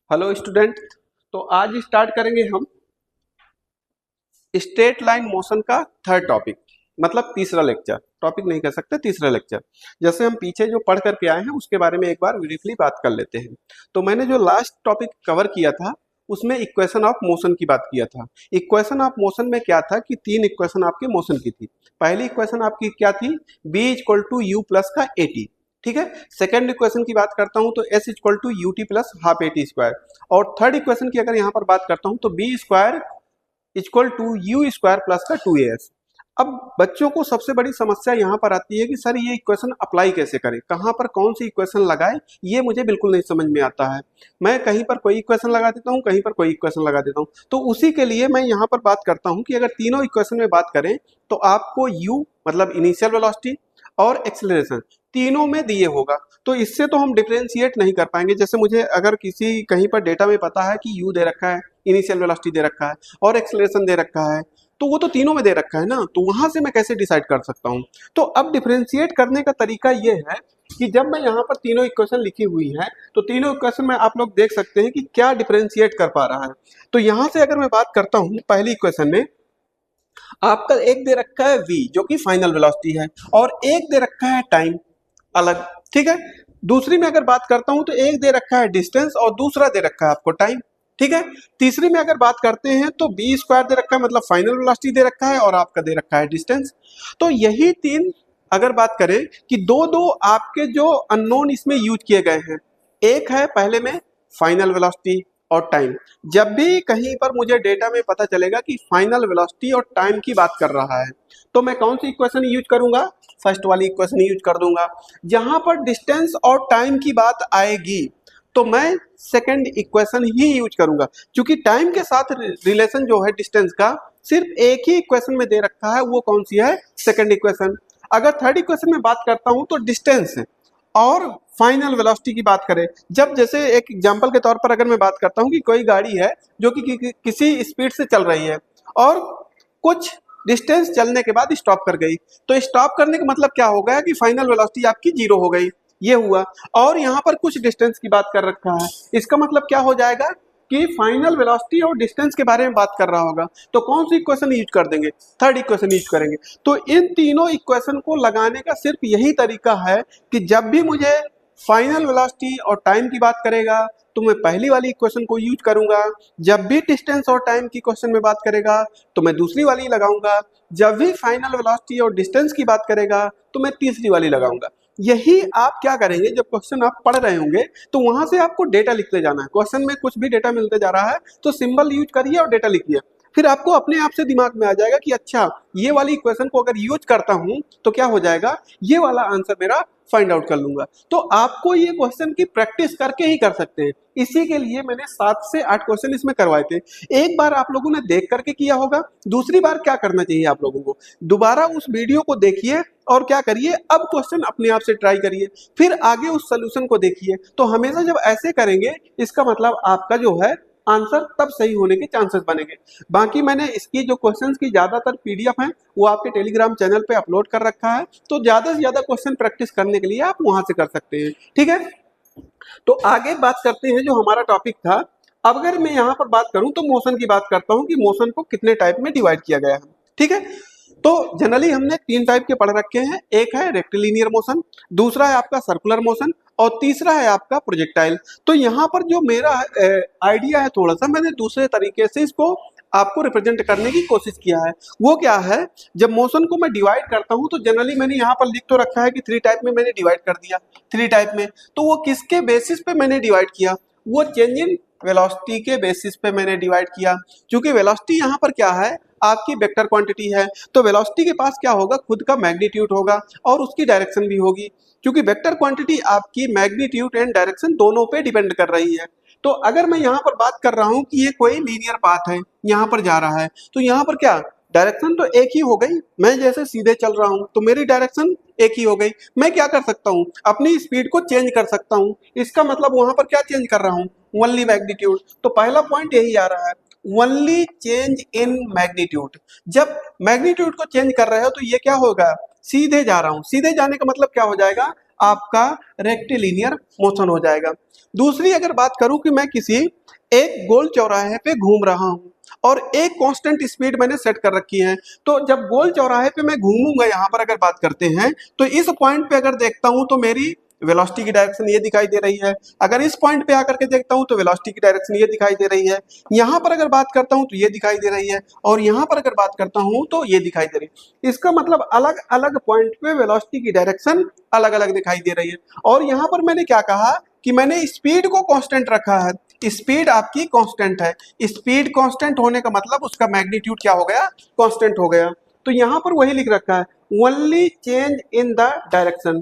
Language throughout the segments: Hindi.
Hello student. तो आज स्टार्ट करेंगे हम स्ट्रेट लाइन मोशन का थर्ड टॉपिक, मतलब तीसरा लेक्चर। टॉपिक नहीं कह सकते, तीसरा लेक्चर। जैसे हम पीछे जो पढ़ करके आए हैं उसके बारे में एक बार ब्रीफली बात कर लेते हैं। तो मैंने जो लास्ट टॉपिक कवर किया था उसमें इक्वेशन ऑफ मोशन की बात किया था। इक्वेशन ऑफ मोशन में क्या था कि तीन इक्वेशन आपके मोशन की थी। पहली इक्वेशन आपकी क्या थी, v equal to u plus का ए टी। ठीक है। सेकेंड इक्वेशन की बात करता हूं तो s equal to u t plus half a t square. और थर्ड इक्वेशन की अगर यहां पर बात करता हूं तो v square equal to u square plus का टू ए एस। अब बच्चों को सबसे बड़ी समस्या यहाँ पर आती है कि सर ये इक्वेशन अप्लाई कैसे करें, कहाँ पर कौन सी इक्वेशन लगाए, ये मुझे बिल्कुल नहीं समझ में आता है। मैं कहीं पर कोई इक्वेशन लगा देता हूँ, कहीं पर कोई इक्वेशन लगा देता हूँ। तो उसी के लिए मैं यहाँ पर बात करता हूँ कि अगर तीनों इक्वेशन में बात करें तो आपको u मतलब इनिशियल वेलोसिटी और एक्सेलरेशन तीनों में दिए होगा। तो इससे तो हम डिफरेंशिएट नहीं कर पाएंगे। जैसे मुझे अगर किसी कहीं पर डेटा में पता है कि u दे रखा है, इनिशियल वेलोसिटी दे रखा है और एक्सेलरेशन दे रखा है, तो वो तो तीनों में दे रखा है ना, तो वहां से मैं कैसे डिसाइड कर सकता हूँ। तो अब डिफरेंशिएट करने का तरीका ये है कि जब मैं यहाँ पर तीनों इक्वेशन लिखी हुई है तो तीनों इक्वेशन में आप लोग देख सकते हैं कि क्या डिफरेंशिएट कर पा रहा है। तो यहाँ से अगर मैं बात करता हूँ, पहली इक्वेशन में आपका एक दे रखा है v जो कि फाइनल वेलोसिटी है और एक दे रखा है टाइम अलग। ठीक है। दूसरी में अगर बात करता हूं तो एक दे रखा है डिस्टेंस और दूसरा दे रखा है आपको टाइम। ठीक है। तीसरी में अगर बात करते हैं तो बी स्क्वायर दे रखा है, मतलब फाइनल वेलोसिटी दे रखा है और आपका दे रखा है डिस्टेंस। तो यही तीन अगर बात करें कि दो दो आपके जो अननोन इसमें यूज किए गए हैं, एक है पहले में फाइनल वेलोसिटी और टाइम। जब भी कहीं पर मुझे डेटा में पता चलेगा कि फाइनल वेलोसिटी और टाइम की बात कर रहा है तो मैं कौन सी इक्वेशन यूज करूंगा, फर्स्ट वाली इक्वेशन यूज कर दूंगा। जहां पर डिस्टेंस और टाइम की बात आएगी तो मैं सेकंड इक्वेशन ही यूज करूंगा, क्योंकि टाइम के साथ रिलेशन जो है डिस्टेंस का सिर्फ एक ही इक्वेशन में दे रखा है, वो कौन सी है, सेकंड इक्वेशन। अगर थर्ड इक्वेशन में बात करता हूं तो डिस्टेंस और फाइनल वेलोसिटी की बात करें, जब जैसे एक एग्जांपल के तौर पर अगर मैं बात करता हूं कि कोई गाड़ी है जो कि किसी स्पीड से चल रही है और कुछ डिस्टेंस चलने के बाद स्टॉप कर गई, तो स्टॉप करने का मतलब क्या हो गया कि फाइनल वेलोसिटी आपकी जीरो हो गई, ये हुआ। और यहाँ पर कुछ डिस्टेंस की बात कर रखा है, इसका मतलब क्या हो जाएगा कि फाइनल वेलोसिटी और डिस्टेंस के बारे में बात कर रहा होगा। तो कौन सी इक्वेशन यूज कर देंगे, थर्ड इक्वेशन यूज करेंगे। तो इन तीनों इक्वेशन को लगाने का सिर्फ यही तरीका है कि जब भी मुझे फाइनल वेलोसिटी और टाइम की बात करेगा तो मैं पहली वाली इक्वेशन को यूज करूंगा, जब भी डिस्टेंस और टाइम की क्वेश्चन में बात करेगा तो मैं दूसरी वाली लगाऊंगा, जब भी फाइनल वेलोसिटी और डिस्टेंस की बात करेगा तो मैं तीसरी वाली लगाऊंगा। यही आप क्या करेंगे, जब क्वेश्चन आप पढ़ रहे होंगे तो वहां से आपको डेटा लिखते जाना है। क्वेश्चन में कुछ भी डेटा मिलते जा रहा है तो सिंबल यूज करिए और डेटा लिखिए, फिर आपको अपने आप से दिमाग में आ जाएगा कि अच्छा ये वाली इक्वेशन को अगर यूज करता हूं तो क्या हो जाएगा, ये वाला आंसर मेरा फाइंड आउट कर लूंगा। तो आपको ये क्वेश्चन की प्रैक्टिस करके ही कर सकते हैं। इसी के लिए मैंने 7 से 8 क्वेश्चन इसमें करवाए थे। एक बार आप लोगों ने देख करके किया होगा, दूसरी बार क्या करना चाहिए आप लोगों को, दोबारा उस वीडियो को देखिए और क्या करिए, अब क्वेश्चन अपने आप से ट्राई करिए, फिर आगे उस सोल्यूशन को देखिए। तो हमेशा जब ऐसे करेंगे इसका मतलब आपका जो है आंसर तब सही होने के चांसेस बनेंगे। बाकी मैंने इसकी जो क्वेश्चंस की ज्यादातर पीडीएफ है वो आपके टेलीग्राम चैनल पे अपलोड कर रखा है, तो ज्यादा से ज्यादा क्वेश्चन प्रैक्टिस करने के लिए आप वहां से कर सकते हैं। ठीक है। तो आगे बात करते हैं जो हमारा टॉपिक था। अब अगर मैं यहाँ पर बात करूं तो मोशन की बात करता हूं कि मोशन को कितने टाइप में डिवाइड किया गया है। ठीक है। तो जनरली हमने 3 टाइप के पढ़ रखे हैं, एक है रेक्टिलिनियर मोशन, दूसरा है आपका सर्कुलर मोशन और तीसरा है आपका प्रोजेक्टाइल। तो यहाँ पर जो मेरा आइडिया है, थोड़ा सा मैंने दूसरे तरीके से इसको आपको रिप्रेजेंट करने की कोशिश किया है। वो क्या है, जब मोशन को मैं डिवाइड करता हूँ तो जनरली मैंने यहाँ पर लिख तो रखा है कि 3 टाइप में मैंने डिवाइड कर दिया। 3 टाइप में तो वो किसके बेसिस पे मैंने डिवाइड किया, वो चेंज इन वेलोसिटी के बेसिस पे मैंने डिवाइड किया। क्योंकि वेलोसिटी यहाँ पर क्या है, आपकी वेक्टर क्वांटिटी है, तो वेलोसिटी के पास क्या होगा, खुद का मैग्नीट्यूड होगा और उसकी डायरेक्शन भी होगी। क्योंकि वेक्टर क्वांटिटी आपकी मैग्नीट्यूड एंड डायरेक्शन दोनों पे डिपेंड कर रही है। तो अगर मैं यहाँ पर बात कर रहा हूँ कि ये कोई लीनियर पाथ है, यहाँ पर जा रहा है, तो यहाँ पर क्या डायरेक्शन तो एक ही हो गई। मैं जैसे सीधे चल रहा हूँ तो मेरी डायरेक्शन एक ही हो गई। मैं क्या कर सकता हूँ, अपनी स्पीड को चेंज कर सकता हूँ। इसका मतलब वहां पर क्या चेंज कर रहा हूँ, ओनली मैग्नीट्यूड। तो पहला पॉइंट यही आ रहा है, ओनली चेंज इन मैग्नीट्यूड। जब मैग्नीट्यूड को चेंज कर रहे हो तो ये क्या होगा, सीधे जा रहा हूँ। सीधे जाने का मतलब क्या हो जाएगा, आपका रेक्टिलिनियर मोशन हो जाएगा। दूसरी अगर बात करूं कि मैं किसी एक गोल चौराहे पे घूम रहा हूं और एक कांस्टेंट स्पीड मैंने सेट कर रखी है, तो जब गोल चौराहे पे मैं घूमूंगा, यहां पर अगर बात करते हैं तो इस पॉइंट पे अगर देखता हूं तो मेरी वेलोसिटी की डायरेक्शन ये दिखाई दे रही है। अगर इस पॉइंट पे आकर के देखता हूं तो वेलोसिटी की डायरेक्शन ये दिखाई दे रही है। यहां पर अगर बात करता हूं तो ये दिखाई दे रही है, और यहां पर अगर बात करता हूं तो ये दिखाई दे रही है। इसका मतलब अलग अलग पॉइंट पे वेलोसिटी की डायरेक्शन अलग अलग दिखाई दे रही है। और यहां पर मैंने क्या कहा कि मैंने स्पीड को कांस्टेंट रखा है। स्पीड आपकी कांस्टेंट है। स्पीड कांस्टेंट होने का मतलब उसका मैग्नीट्यूड क्या हो गया, कांस्टेंट हो गया। तो यहां पर वही लिख रखा है, only change in the direction.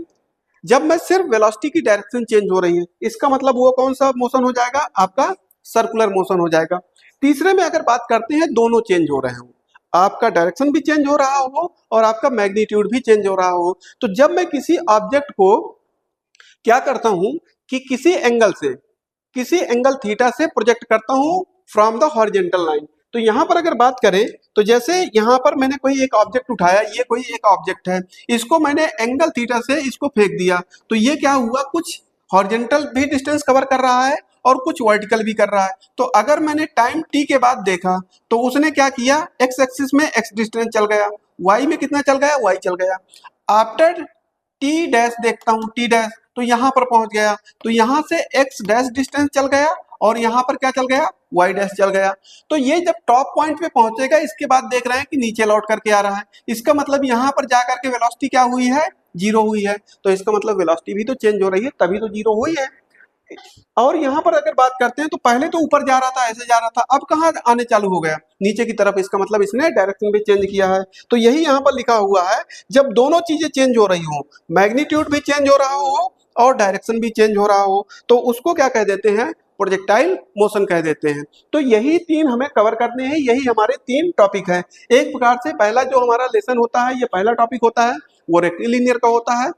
जब मैं सिर्फ वेलोसिटी की डायरेक्शन चेंज हो रही है, इसका मतलब वो कौन सा मोशन हो जाएगा, आपका सर्कुलर मोशन हो जाएगा। तीसरे में अगर बात करते हैं, दोनों चेंज हो रहे हो, आपका डायरेक्शन भी चेंज हो रहा हो और आपका मैग्नीट्यूड भी चेंज हो रहा हो। तो जब मैं किसी ऑब्जेक्ट को क्या करता हूं कि किसी एंगल थीटा से प्रोजेक्ट करता हूं फ्रॉम द हॉरिजॉन्टल लाइन। तो यहां पर अगर बात करें तो जैसे यहां पर मैंने कोई एक ऑब्जेक्ट उठाया, ये कोई एक ऑब्जेक्ट है, इसको मैंने एंगल थीटा से इसको फेंक दिया, तो ये क्या हुआ, कुछ हॉरिजॉन्टल भी डिस्टेंस कवर कर रहा है और कुछ वर्टिकल भी कर रहा है। तो अगर मैंने टाइम टी के बाद देखा तो उसने क्या किया, एक्स एक्सिस में एक्स डिस्टेंस चल गया, वाई में कितना चल गया, वाई चल गया। आफ्टर टी डैश देखता हूं, टी डैश, तो यहां पर पहुंच गया, तो यहां से एक्स डैश डिस्टेंस चल गया और यहां पर क्या चल गया, वाई डैश चल गया। तो ये जब टॉप पॉइंट पे पहुंचेगा, इसके बाद देख रहे हैं कि नीचे लौट करके आ रहा है, इसका मतलब यहां पर जाकर के वेलोसिटी क्या हुई है, जीरो हुई है। तो इसका मतलब वेलोसिटी भी तो चेंज हो रही है, तभी तो जीरो हुई है। और यहां पर अगर बात करते हैं तो पहले तो ऊपर जा रहा था, ऐसे जा रहा था, अब कहां आने चालू हो गया, नीचे की तरफ। इसका मतलब इसने डायरेक्शन भी चेंज किया है। तो यही यहां पर लिखा हुआ है, जब दोनों चीजें चेंज हो रही हो, मैग्नीट्यूड भी चेंज हो रहा हो और डायरेक्शन भी चेंज हो रहा हो, तो उसको क्या कह देते हैं, प्रोजेक्टाइल मोशन कह देते हैं। तो यही तीन हमें कवर करने हैं, यही हमारे तीन टॉपिक हैं। एक प्रकार से पहला जो हमारा लेसन होता है, ये पहला टॉपिक होता है, वो रेक्टिलिनियर का होता है।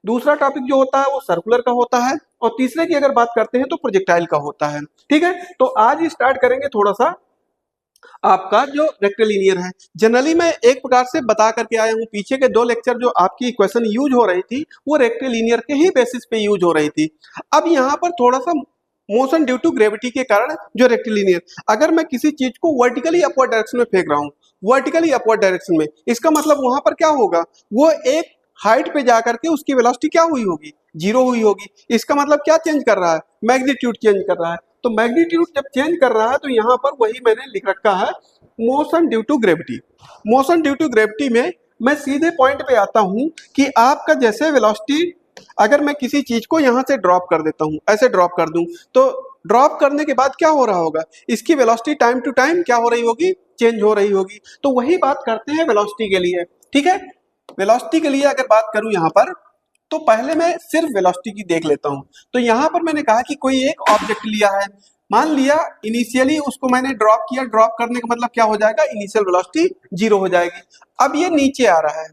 दूसरा टॉपिक जो होता है वो सर्कुलर का होता है, और तीसरे की अगर बात करते हैं तो प्रोजेक्टाइल का होता है। ठीक है, तो आज स्टार्ट करेंगे थोड़ा सा आपका जो रेक्टिलिनियर है। जनरली मैं एक प्रकार से बता करके आया हूं, पीछे के दो लेक्चर जो आपकी इक्वेशन यूज हो रही थी वो रेक्टिलिनियर के ही बेसिस पे यूज हो रही थी। अब यहाँ पर थोड़ा सा मोशन ड्यू टू ग्रेविटी के कारण जो रेक्टिलिनियर, अगर मैं किसी चीज को वर्टिकली अपवर्ड डायरेक्शन में फेंक रहा हूँ, वर्टिकली अपवर्ड डायरेक्शन में, इसका मतलब वहां पर क्या होगा, वो एक हाइट पे जाकर के उसकी वेलोसिटी क्या हुई होगी, जीरो हुई होगी। इसका मतलब क्या चेंज कर रहा है, मैग्नीट्यूड चेंज कर रहा है। तो मैग्नीट्यूड जब चेंज कर रहा है तो यहाँ पर वही मैंने लिख रखा है, motion due to gravity. Motion due to gravity में मैं सीधे पॉइंट पे आता हूं कि आपका जैसे वेलोसिटी, अगर मैं किसी चीज को यहां से ड्रॉप कर देता हूं, ऐसे ड्रॉप कर दूं, तो ड्रॉप करने के बाद क्या हो रहा होगा, इसकी वेलोसिटी टाइम टू टाइम क्या हो रही होगी, चेंज हो रही होगी। तो वही बात करते हैं वेलोसिटी के लिए। ठीक है, वेलोसिटी के लिए अगर बात करूं यहां पर, तो पहले मैं सिर्फ वेलोसिटी की देख लेता हूं। तो यहां पर मैंने कहा कि कोई एक ऑब्जेक्ट लिया है, मान लिया इनिशियली उसको मैंने ड्रॉप किया, ड्रॉप करने का मतलब क्या हो जाएगा, इनिशियल वेलोसिटी जीरो हो जाएगी। अब ये नीचे आ रहा है,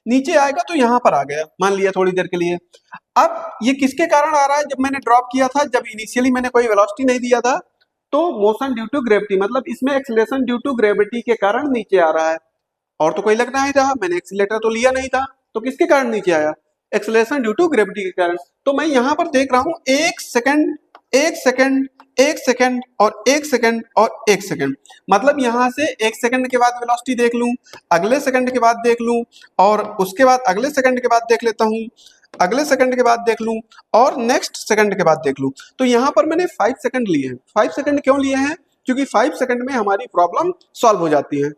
नीचे आएगा तो यहां पर आ गया, मान लिया थोड़ी देर के लिए। अब ये किसके कारण आ रहा है, जब मैंने ड्रॉप किया था, जब इनिशियली मैंने कोई वेलोसिटी नहीं दिया था, तो मोशन ड्यू टू ग्रेविटी, मतलब इसमें एक्सीलरेशन ड्यू टू ग्रेविटी के कारण नीचे आ रहा है। और तो कोई लगना ही रहा, मैंने एक्सीलरेटर तो लिया नहीं था, तो किसके कारण नीचे आया, एक्सीलरेशन ड्यू टू ग्रेविटी के कारण। तो मैं यहां पर देख रहा हूं 1 सेकंड, 1 सेकंड, 1 सेकंड और 1 सेकंड और 1 सेकंड, मतलब यहां से 1 सेकंड के बाद वेलोसिटी देख लूं, अगले सेकंड के बाद देख लूं, और उसके बाद अगले सेकंड के बाद देख लेता हूं, अगले सेकंड के बाद देख लूं, और नेक्स्ट सेकंड के बाद देख लूं। तो यहां पर मैंने 5 सेकंड लिए हैं। 5 सेकंड क्यों लिए हैं, क्योंकि 5 सेकंड में हमारी प्रॉब्लम सॉल्व हो जाती है।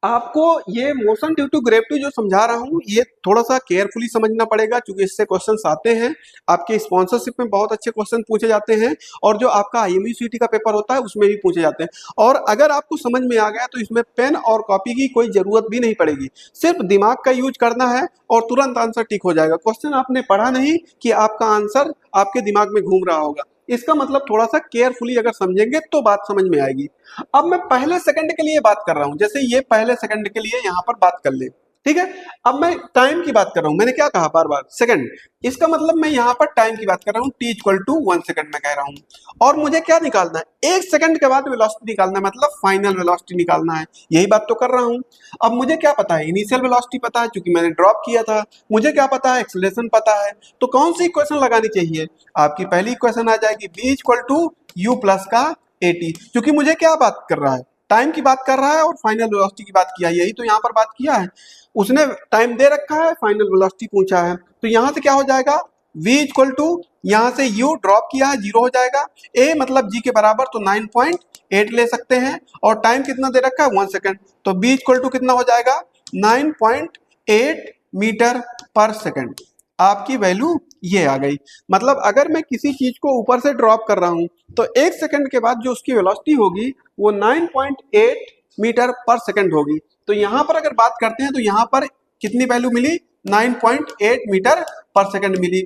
आपको ये मोशन ड्यू टू ग्रेविटी जो समझा रहा हूँ, ये थोड़ा सा केयरफुली समझना पड़ेगा, क्योंकि इससे क्वेश्चंस आते हैं, आपके स्पॉन्सरशिप में बहुत अच्छे क्वेश्चन पूछे जाते हैं, और जो आपका आईएमयू का पेपर होता है उसमें भी पूछे जाते हैं। और अगर आपको समझ में आ गया तो इसमें पेन और कॉपी की कोई जरूरत भी नहीं पड़ेगी, सिर्फ दिमाग का यूज करना है और तुरंत आंसर टिक हो जाएगा। क्वेश्चन आपने पढ़ा नहीं कि आपका आंसर आपके दिमाग में घूम रहा होगा, इसका मतलब थोड़ा सा केयरफुली अगर समझेंगे तो बात समझ में आएगी। अब मैं पहले सेकंड के लिए बात कर रहा हूं, जैसे ये पहले सेकंड के लिए यहां पर बात कर ले, ठीक है। अब मैं टाइम की बात कर रहा हूं, मैंने क्या कहा बार बार, सेकंड, इसका मतलब मैं यहां पर टाइम की बात कर रहा हूं, t इक्वल टू 1 सेकंड में कह रहा हूं। और मुझे क्या निकालना है, 1 सेकंड के बाद वेलोसिटी निकालना है, मतलब फाइनल वेलोसिटी निकालना है, यही बात तो कर रहा हूं। अब मुझे क्या पता है, इनिशियल वेलोसिटी पता है क्योंकि मैंने ड्रॉप किया था, मुझे क्या पता है, एक्सेलरेशन पता है। तो कौन सी इक्वेशन लगानी चाहिए, आपकी पहली इक्वेशन आ जाएगी v equal to u plus का at, क्योंकि मुझे क्या बात कर रहा है, टाइम की बात कर रहा है और फाइनल वेलोसिटी की बात किया है, यही तो यहाँ पर बात किया है। उसने टाइम दे रखा है, फाइनल वेलोसिटी पूछा है, तो यहां से क्या हो जाएगा, v इक्वल टू, यहां से u ड्रॉप किया है, 0 हो जाएगा, a मतलब g के बराबर, तो 9.8 ले सकते हैं, और टाइम कितना दे रखा है, 1 सेकंड, तो b इक्वल टू कितना हो जाएगा, 9.8 मीटर पर सेकंड। आपकी वैल्यू ये आ गई। मतलब अगर मैं किसी चीज को ऊपर से ड्रॉप कर रहा हूं तो 1 सेकंड के बाद जो उसकी वेलोसिटी होगी वो 9.8 मीटर पर सेकंड होगी। तो यहां पर अगर बात करते हैं तो यहां पर कितनी वैल्यू मिली, 9.8 मीटर पर सेकंड मिली।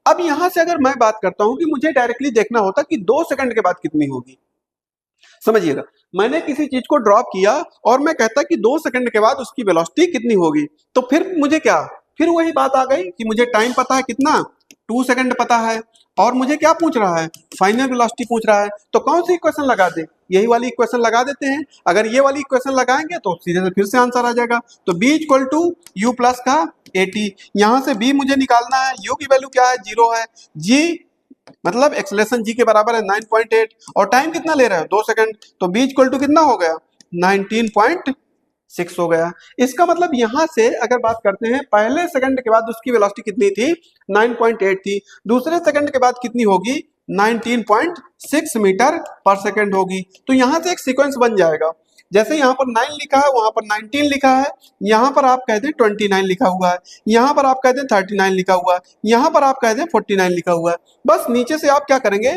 अब यहां से अगर मैं बात करता हूं कि मुझे डायरेक्टली देखना होता कि 2 सेकंड के बाद कितनी होगी, समझिएगा, मैंने किसी चीज को ड्रॉप किया और मैं कहता कि 2 सेकंड के बाद उसकी वेलोसिटी कितनी होगी, तो फिर मुझे क्या, फिर वही बात आ गई कि मुझे टाइम पता है कितना, 2 सेकंड पता है, और मुझे क्या पूछ रहा है, फाइनल वेलोसिटी पूछ रहा है। तो कौन सी इक्वेशन लगा दे, यही वाली इक्वेशन लगा देते हैं। अगर ये वाली इक्वेशन लगाएंगे तो सीधे से फिर से आंसर आ जाएगा। तो b equal to u plus का at, यहां से b मुझे निकालना है, u की वैल्यू क्या है, 0 है, g मतलब एक्सेलरेशन g के बराबर है 9.8, और टाइम कितना ले रहा है, 2 सेकंड, तो b इक्वल टू कितना हो गया, 19.6 हो गया। इसका मतलब यहां से अगर बात करते हैं, पहले सेकंड के बाद उसकी वेलोसिटी कितनी थी, 9.8 थी, दूसरे सेकंड के बाद कितनी होगी, 19.6 मीटर पर सेकंड होगी। तो यहां से एक सीक्वेंस बन जाएगा, जैसे यहाँ पर 9 लिखा है, वहां पर 19 लिखा है, यहाँ पर आप कहते हैं 29 लिखा हुआ है, यहाँ पर आप कहते हैं 39 लिखा हुआ है, यहाँ पर आप कहते हैं 49 लिखा हुआ है। बस नीचे से आप क्या करेंगे,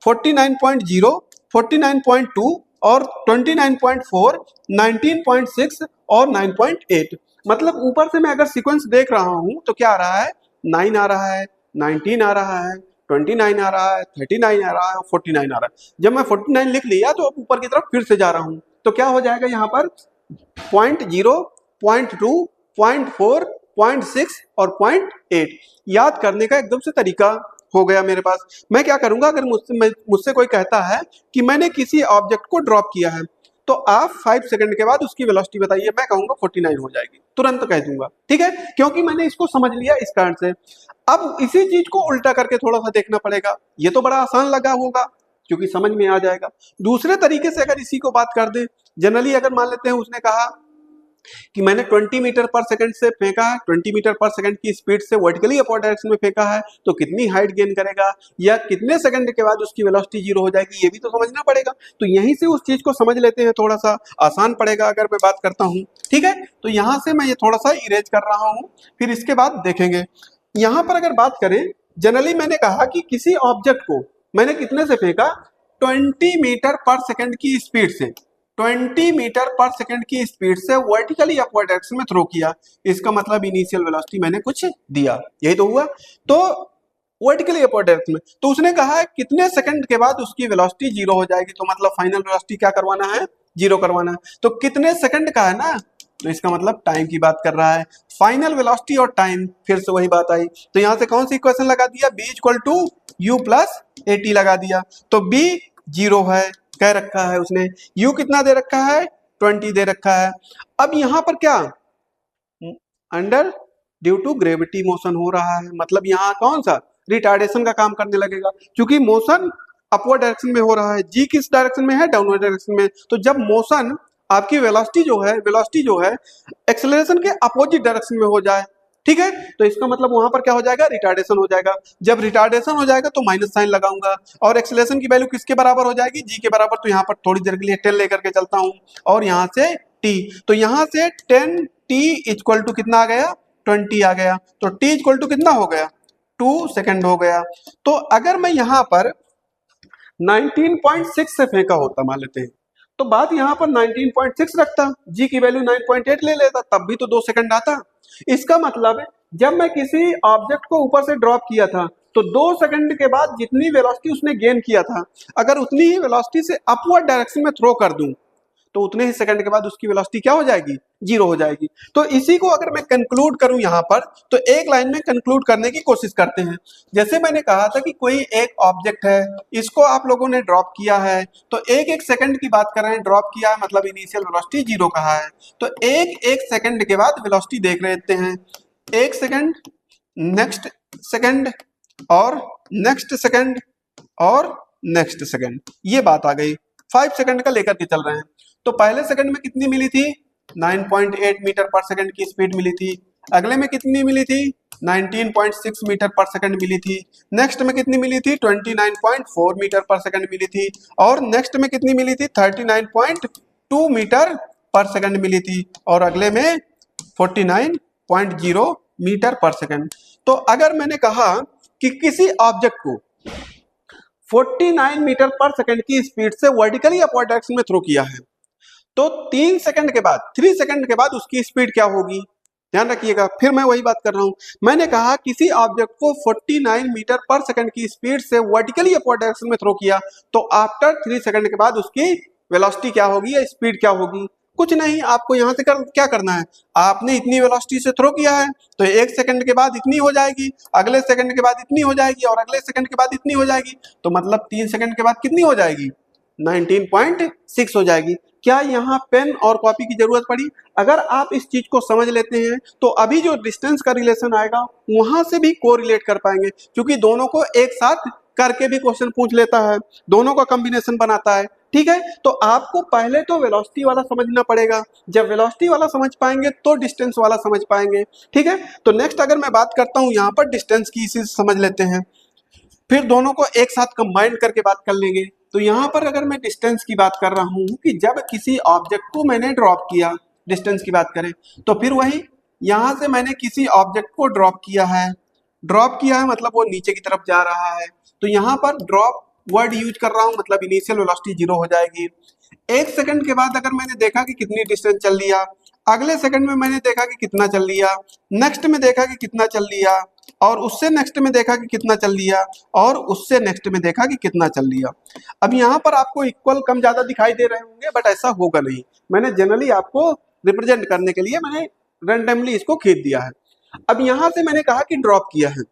49.0, 49.2 और 29.4, 19.6 और 9.8। मतलब ऊपर से मैं अगर सीक्वेंस देख रहा हूं तो क्या आ रहा है, 9 आ रहा है, 19 आ रहा है, 29 आ रहा है, 39 आ रहा है, 49 आ रहा है। जब मैं 49 लिख लिया तो अब ऊपर की तरफ फिर से जा रहा हूं, तो क्या हो जाएगा यहाँ पर, 0.0, 0.2, 0.4, 0.6 और 0.8। याद करने का एकदम से तरीका हो गया मेरे पास। मैं क्या करूंगा, अगर मुझसे कोई कहता है कि मैंने किसी ऑब्जेक्ट को ड्रॉप किया है तो आप 5 सेकंड के बाद उसकी वेलोसिटी बताइए, मैं कहूंगा 49 हो जाएगी, तुरंत कह दूंगा, ठीक है, क्योंकि मैंने इसको समझ लिया इस कारण से। अब इसी चीज को उल्टा करके थोड़ा सा देखना पड़ेगा, ये तो बड़ा आसान लगा होगा क्योंकि समझ में आ जाएगा। दूसरे तरीके से अगर इसी को बात कर दे, जनरली अगर मान लेते हैं उसने कहा कि मैंने 20 मीटर पर सेकंड से फेंका है, 20 मीटर पर सेकंड की स्पीड से वर्टिकली अपवर्ड डायरेक्शन में फेंका है, तो कितनी हाइट गेन करेगा या कितने सेकंड के बाद उसकी वेलोसिटी 0 हो जाएगी, ये भी तो समझना पड़ेगा। तो यहीं से उस चीज को समझ लेते हैं, थोड़ा सा आसान पड़ेगा अगर मैं बात करता हूँ, ठीक है। तो यहाँ से मैं ये थोड़ा सा इरेज कर रहा हूँ, फिर इसके बाद देखेंगे। यहाँ पर अगर बात करें, जनरली मैंने कहा कि किसी ऑब्जेक्ट को मैंने कितने से फेंका, 20 मीटर पर सेकंड की स्पीड से, 20 मीटर पर सेकंड की स्पीड से वर्टिकली अपवर्ड डायरेक्शन में थ्रो किया। इसका मतलब इनिशियल वेलोसिटी मैंने कुछ दिया, यही तो हुआ। तो वर्टिकली अपवर्ड डायरेक्शन में, तो उसने कहा है कितने सेकंड के बाद उसकी वेलोसिटी 0 हो जाएगी, तो मतलब फाइनल वेलोसिटी क्या करवाना है, 0 करवाना है। तो कितने सेकंड का है ना, तो इसका मतलब टाइम की बात कर रहा है। फाइनल वेलोसिटी और टाइम, फिर से वही बात आई, तो यहां से कौन सी इक्वेशन लगा दिया, b equal to u plus at लगा दिया। तो b 0 है, कह रखा है उसने, u कितना दे रखा है, 20 दे रखा है। अब यहां पर क्या, under due to gravity motion हो रहा है, मतलब यहाँ कौन सा, रिटार्डेशन का काम करने लगेगा, क्योंकि मोशन अपवर्ड डायरेक्शन में हो रहा है, जी किस डायरेक्शन में है, डाउनवर्ड डायरेक्शन में। तो जब मोशन आपकी वेलोसिटी जो है एक्सेलरेशन के अपोजिट डायरेक्शन में हो जाए, ठीक है, तो इसका मतलब वहां पर क्या हो जाएगा, रिटार्डेशन हो जाएगा। जब रिटार्डेशन हो जाएगा तो माइनस साइन लगाऊंगा, और एक्सेलरेशन की वैल्यू किसके बराबर हो जाएगी, जी के बराबर। तो यहाँ पर थोड़ी देर के लिए 10 लेकर के चलता हूँ, और यहाँ से t, तो यहाँ से 10t इक्वल टू कितना आ गया, 20 आ गया। तो t इक्वल टू कितना हो गया, 2 सेकंड हो गया। तो अगर मैं यहाँ पर 19.6 से फेंका होता मान लेते हैं, तो बात यहाँ पर 19.6 रखता, जी की वैल्यू 9.8 ले लेता, तब भी तो 2 सेकंड आता। इसका मतलब जब मैं किसी ऑब्जेक्ट को ऊपर से ड्रॉप किया था तो 2 सेकंड के बाद जितनी वेलोसिटी उसने गेन किया था, अगर उतनी ही वेलोसिटी से अपवर्ड डायरेक्शन में थ्रो कर दूं तो उतने ही सेकंड के बाद उसकी वेलोसिटी क्या हो जाएगी, जीरो हो जाएगी। तो इसी को अगर मैं कंक्लूड करूं यहाँ पर, तो एक लाइन में कंक्लूड करने की कोशिश करते हैं। जैसे मैंने कहा था कि कोई एक ऑब्जेक्ट है, इसको आप लोगों ने ड्रॉप किया है, तो एक एक सेकंड की बात कर रहे हैं, ड्रॉप किया है मतलब इनिशियल वेलोसिटी जीरो कहा है। तो एक एक सेकंड के बाद वेलोसिटी देख लेते हैं, एक सेकंड, नेक्स्ट सेकंड, और नेक्स्ट सेकंड, और नेक्स्ट सेकंड, ये बात आ गई। 5 सेकंड का लेकर के चल रहे हैं। तो पहले सेकंड में कितनी मिली थी, 9.8 मीटर पर सेकंड की स्पीड मिली थी। अगले में कितनी मिली थी, 19.6 मीटर पर सेकंड मिली थी। नेक्स्ट में कितनी मिली थी, 29.4 मीटर पर सेकंड मिली थी। और नेक्स्ट में कितनी मिली थी, 39.2 मीटर पर सेकंड मिली थी। और अगले में 49.0 मीटर पर सेकंड। तो अगर मैंने कहा कि किसी ऑब्जेक्ट को 49 मीटर पर सेकंड की स्पीड से वर्टिकली अपवर्ड डायरेक्शन में थ्रो किया है, तो 3 सेकंड के बाद, 3 सेकंड के बाद उसकी स्पीड क्या होगी, ध्यान रखिएगा। फिर मैं वही बात कर रहा हूं, मैंने कहा किसी ऑब्जेक्ट को 49 मीटर पर सेकंड की स्पीड से वर्टिकली अपवर्ड डायरेक्शन में थ्रो किया, तो आफ्टर 3 सेकंड के बाद उसकी वेलोसिटी क्या होगी या स्पीड क्या होगी। कुछ नहीं, आपको यहां से क्या करना है, आपने इतनी वेलोसिटी से थ्रो किया है, तो 1 सेकंड के बाद इतनी हो जाएगी, अगले सेकंड के बाद इतनी हो जाएगी, और अगले सेकंड के बाद इतनी हो जाएगी। तो मतलब 3 सेकंड के बाद कितनी हो जाएगी, 19.6 हो जाएगी। क्या यहाँ पेन और कॉपी की जरूरत पड़ी? अगर आप इस चीज को समझ लेते हैं तो अभी जो डिस्टेंस का रिलेशन आएगा वहां से भी कोरिलेट कर पाएंगे, क्योंकि दोनों को एक साथ करके भी क्वेश्चन पूछ लेता है, दोनों का कॉम्बिनेशन बनाता है। ठीक है, तो आपको पहले तो वेलोसिटी वाला समझना पड़ेगा, जब वेलोसिटी वाला समझ पाएंगे तो डिस्टेंस वाला समझ पाएंगे। ठीक है, तो नेक्स्ट अगर मैं बात करता हूं यहाँ पर डिस्टेंस की, इसी से समझ लेते हैं, फिर दोनों को एक साथ कंबाइन करके बात कर लेंगे। तो यहाँ पर अगर मैं डिस्टेंस की बात कर रहा हूँ कि जब किसी ऑब्जेक्ट को मैंने ड्रॉप किया, डिस्टेंस की बात करें, तो फिर वही यहाँ से मैंने किसी ऑब्जेक्ट को ड्रॉप किया है, मतलब वो नीचे की तरफ जा रहा है, तो यहाँ पर ड्रॉप वर्ड यूज कर रहा हूँ, मतलब इनिशियल वेलोसिटी जीरो हो जाएगी। 1 सेकंड के बाद अगर मैंने देखा कि कितनी डिस्टेंस चल लिया, अगले सेकंड में मैंने देखा कि कितना चल लिया, नेक्स्ट में देखा कि कितना चल लिया, और उससे नेक्स्ट में देखा कि कितना चल लिया, और उससे नेक्स्ट में देखा कि कितना चल लिया। अब यहाँ पर आपको इक्वल कम ज्यादा दिखाई दे रहे होंगे, बट ऐसा होगा नहीं। मैंने जनरली आपको रिप्रेजेंट करने के लिए मैंने रैंडमली इसको खींच दिया है। अब यहाँ से मैंने कहा कि ड्रॉप किया है,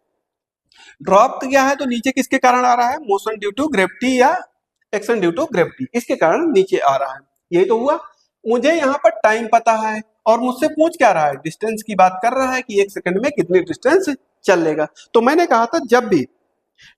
ड्रॉप किया है तो नीचे किसके कारण आ रहा है, मोशन ड्यू टू ग्रेविटी या एक्शन ड्यू टू ग्रेविटी, इसके कारण नीचे आ रहा है। यही तो हुआ। मुझे यहाँ पर टाइम पता है और मुझसे पूछ क्या रहा है, डिस्टेंस की बात कर रहा है कि 1 सेकंड में कितनी डिस्टेंस चल लेगा। तो मैंने कहा था जब भी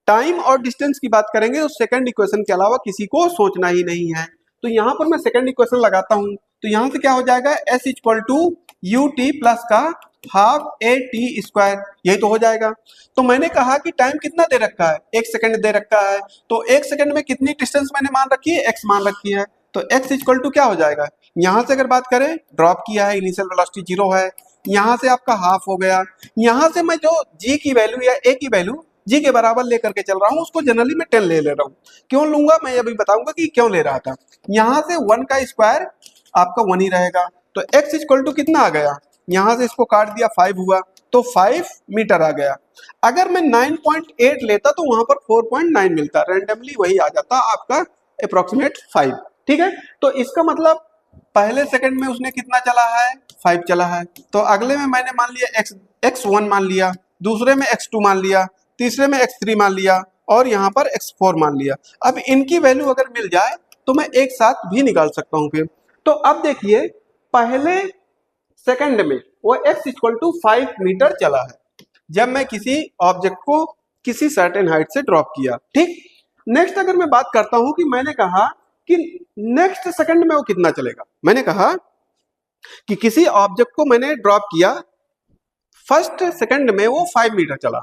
टाइम और डिस्टेंस की बात करेंगे तो सेकंड इक्वेशन के अलावा किसी को सोचना ही नहीं है। तो यहाँ पर मैं सेकंड इक्वेशन लगाता हूँ, तो यहाँ से क्या हो जाएगा, s equal to u t plus का हाफ ए टी स्क्वायर, यही तो हो जाएगा। तो मैंने कहा कि टाइम कितना दे रखा है, 1 सेकंड दे रखा है, तो 1 सेकंड में कितनी डिस्टेंस मैंने मान रखी है, x मान रखी है, तो x इक्वल टू क्या हो जाएगा, यहाँ से अगर बात करें ड्रॉप किया है, इनिशियल वेलोसिटी जीरो है, यहाँ से आपका हाफ हो गया, यहाँ से मैं जो g की वैल्यू या a की वैल्यू g के बराबर लेकर के चल रहा हूँ, उसको जनरली मैं 10 ले रहा हूँ। क्यों लूंगा मैं अभी बताऊंगा कि क्यों ले रहा था। यहाँ से 1 का स्क्वायर आपका 1 ही रहेगा, तो x इक्वल टू कितना आ गया, यहाँ से इसको काट दिया 5 हुआ, तो 5 मीटर आ गया। अगर मैं 9.8 लेता तो वहां पर 4.9 मिलता, रैंडमली वही आ जाता आपका अप्रोक्सीमेट 5। ठीक है, तो इसका मतलब पहले सेकंड में उसने कितना चला है, 5 चला है, तो अगले में मैंने मान लिया x1 मान लिया, दूसरे में x2 मान लिया, तीसरे में x3 मान लिया, और यहाँ पर x4 मान लिया। अब इनकी वैल्यू अगर मिल जाए तो मैं एक साथ भी निकाल सकता हूँ फिर। तो अब देखिए पहले सेकंड में वो x इक्वल टू 5 मीटर चला है जब मैं किसी ऑब्जेक्ट को किसी सर्टेन हाइट से ड्रॉप किया। ठीक, नेक्स्ट अगर मैं बात करता हूं कि मैंने कहा कि नेक्स्ट सेकंड में वो कितना चलेगा, मैंने कहा कि किसी ऑब्जेक्ट को मैंने ड्रॉप किया, फर्स्ट सेकंड में वो 5 मीटर चला,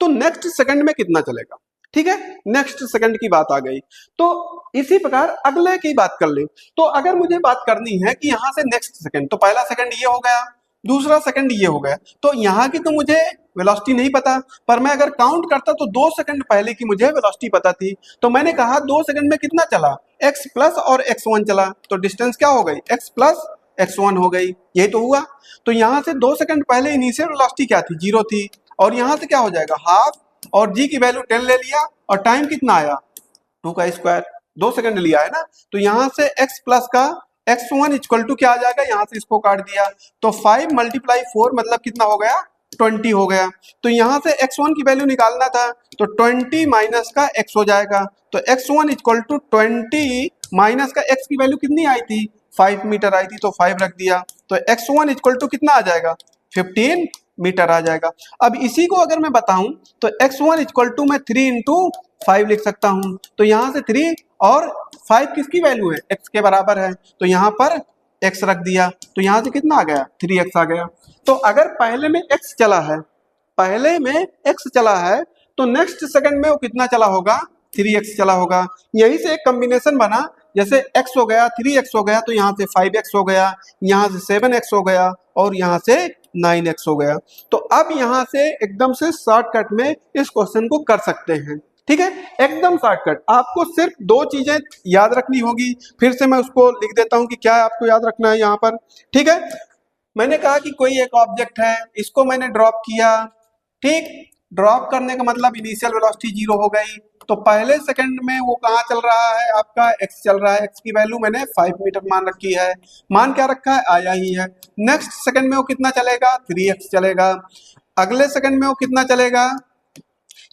तो नेक्स्ट सेकंड में कितना चलेगा। ठीक है, नेक्स्ट सेकंड की बात आ गई। तो इसी प्रकार अगले की बात कर ले, तो अगर मुझे बात करनी है कि यहाँ से नेक्स्ट सेकंड, तो पहला सेकंड ये हो गया, दूसरा सेकंड ये हो गया, तो यहाँ की तो मुझे वेलोसिटी नहीं पता, पर मैं अगर काउंट करता तो 2 सेकंड पहले की मुझे वेलोसिटी पता थी। तो मैंने कहा 2 सेकंड में कितना चला, x प्लस और x1 चला, तो डिस्टेंस क्या हो गई, x प्लस x1 हो गई, यही तो हुआ। तो यहाँ से 2 सेकंड पहले इनिशियल वेलोसिटी क्या थी, 0 थी, और यहाँ से क्या हो जाएगा हाफ, और g की वैल्यू 10 ले लिया, और टाइम कितना आया 2 का स्क्वायर, 2 सेकंड लिया है ना, तो यहाँ से x प्लस का x1 इक्वल टू क्या आ जाएगा, यहां से इसको काट दिया तो 5 मल्टीप्लाई 4 मतलब कितना हो गया, 20 हो गया। तो यहां से x1 की वैल्यू निकालना था तो 20 माइनस का x हो जाएगा। तो x1 इक्वल टू 20 माइनस का x की वैल्यू कितनी आई थी, 5 मीटर आई थी, तो 5 रख दिया। तो x1 इक्वल टू कितना आ जाएगा, 15 मीटर आ जाएगा। अब इसी को अगर मैं बताऊं तो x1 इक्वल टू मैं 3 इंटू 5 लिख सकता हूं। तो यहां से 3 और 5 किसकी वैल्यू है, x के बराबर है, तो यहां पर x रख दिया। तो यहां से कितना आ गया, 3x आ गया। तो अगर पहले में x चला है, पहले में x चला है, तो नेक्स्ट सेकंड में वो कितना चला होगा, 3x चला होगा। यहीं से एक कॉम्बिनेशन बना, जैसे x हो गया 3x हो गया, तो यहाँ से 5x हो गया, यहाँ से 7x हो गया और यहाँ से 9x हो गया। तो अब यहाँ से एकदम से शॉर्टकट में इस क्वेश्चन को कर सकते हैं। ठीक है, एकदम शॉर्टकट। आपको सिर्फ दो चीजें याद रखनी होगी, फिर से मैं उसको लिख देता हूं कि क्या आपको याद रखना है यहाँ पर। ठीक है, मैंने कहा कि कोई एक ऑब्जेक्ट है, इसको मैंने ड्रॉप किया। ठीक, ड्रॉप करने का मतलब इनिशियल वेलोसिटी 0 हो गई। तो पहले सेकंड में वो कहाँ चल रहा है, आपका x चल रहा है, x की वैल्यू मैंने 5 मीटर मान रखी है, मान क्या रखा है, आया ही है। नेक्स्ट सेकंड में वो कितना चलेगा, 3x चलेगा। अगले सेकंड में वो कितना चलेगा,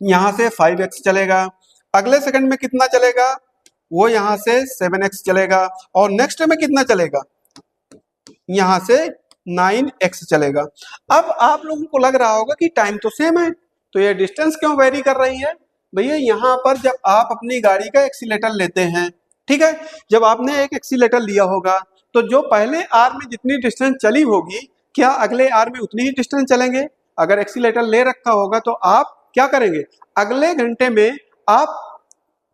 यहाँ से 5x चलेगा। अगले सेकंड में कितना चलेगा, वो यहाँ से 7x चलेगा। और नेक्स्ट में कितना चलेगा, यहाँ से 9x चलेगा। अब आप लोगों को लग रहा होगा कि टाइम तो सेम है, तो ये डिस्टेंस क्यों वेरी कर रही है। भैया यहाँ पर जब आप अपनी गाड़ी का एक्सीलेटर लेते हैं, ठीक है, जब आपने एक एक्सीलेटर लिया होगा तो जो पहले आर में जितनी डिस्टेंस चली होगी, क्या अगले आर में उतनी ही डिस्टेंस चलेंगे। अगर एक्सीलेटर ले रखा होगा तो आप क्या करेंगे, अगले घंटे में आप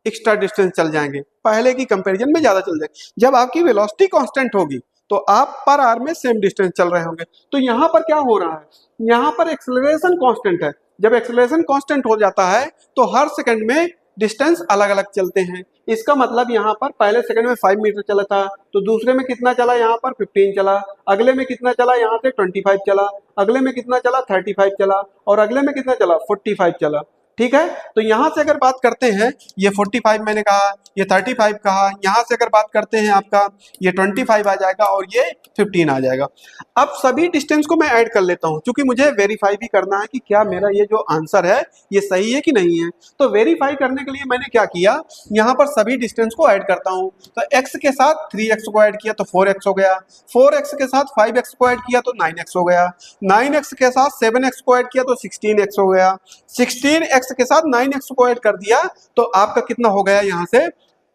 एक्स्ट्रा डिस्टेंस चल जाएंगे, पहले की कंपैरिजन में ज्यादा चल जाएंगे। जब आपकी वेलोसिटी कांस्टेंट होगी तो आप पर आवर में सेम डिस्टेंस चल रहे होंगे। तो यहाँ पर क्या हो रहा है, यहाँ पर एक्सेलरेशन कांस्टेंट है। जब एक्सेलरेशन कांस्टेंट हो जाता है तो हर सेकंड में डिस्टेंस अलग अलग चलते हैं। इसका मतलब यहाँ पर पहले सेकंड में 5 मीटर चला था, तो दूसरे में कितना चला, यहाँ पर 15 चला। अगले में कितना चला, यहाँ से 25 चला। अगले में कितना चला, 35 चला। और अगले में कितना चला, 45 चला। ठीक है, तो यहां से अगर बात करते हैं, ये 45 मैंने कहा, ये 35 कहा, यहां से अगर बात करते हैं आपका ये 25 आ जाएगा और ये 15 आ जाएगा। अब सभी डिस्टेंस को मैं ऐड कर लेता हूं, क्योंकि मुझे वेरीफाई भी करना है कि क्या मेरा ये जो आंसर है ये सही है कि नहीं है। तो वेरीफाई करने के लिए मैंने क्या किया, यहाँ पर सभी डिस्टेंस को ऐड करता हूँ। तो x के साथ 3x को ऐड किया तो 4x हो गया, 4x के साथ 5x को ऐड किया तो 9x हो गया, 9x के साथ 7x को ऐड किया तो 16x हो गया, 16x के साथ 9x को ऐड कर दिया तो आपका कितना हो गया, यहाँ से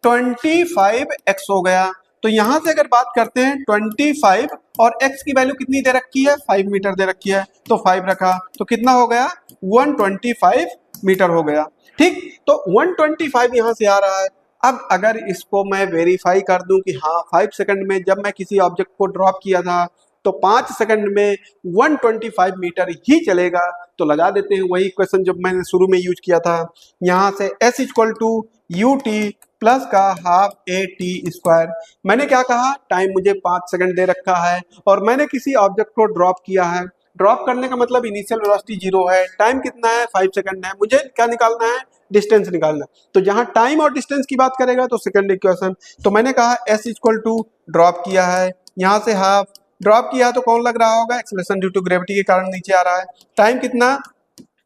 25x हो गया। तो यहां से अगर बात करते हैं 25 और x की वैल्यू कितनी दे रखी है, 5 मीटर दे रखी है, तो 5 रखा तो कितना हो गया, 125 मीटर हो गया। ठीक, तो 125 यहां से आ रहा है। अब अगर इसको मैं वेरीफाई कर दूं कि हाँ 5 सेकंड में जब मैं किसी ऑब्जेक्ट को ड्रॉप किया था तो 5 सेकंड में 125 मीटर ही चलेगा, तो लगा देते हैं वही क्वेश्चन जो मैंने शुरू में यूज किया था। यहाँ से s equal to u t plus का हाफ ए टी स्क्वायर। मैंने क्या कहा, टाइम मुझे 5 सेकंड दे रखा है और मैंने किसी ऑब्जेक्ट को ड्रॉप किया है। ड्रॉप करने का मतलब इनिशियल वेलोसिटी 0 है, टाइम कितना है, 5 सेकंड है, मुझे क्या निकालना है, डिस्टेंस निकालना। तो जहां टाइम और डिस्टेंस की बात करेगा तो सेकंड इक्वेशन। तो मैंने कहा s इक्वल टू ड्रॉप किया है, यहाँ से हाफ ड्रॉप किया तो कौन लग रहा होगा, एक्सेलरेशन ड्यू टू ग्रेविटी के कारण नीचे आ रहा है। टाइम कितना,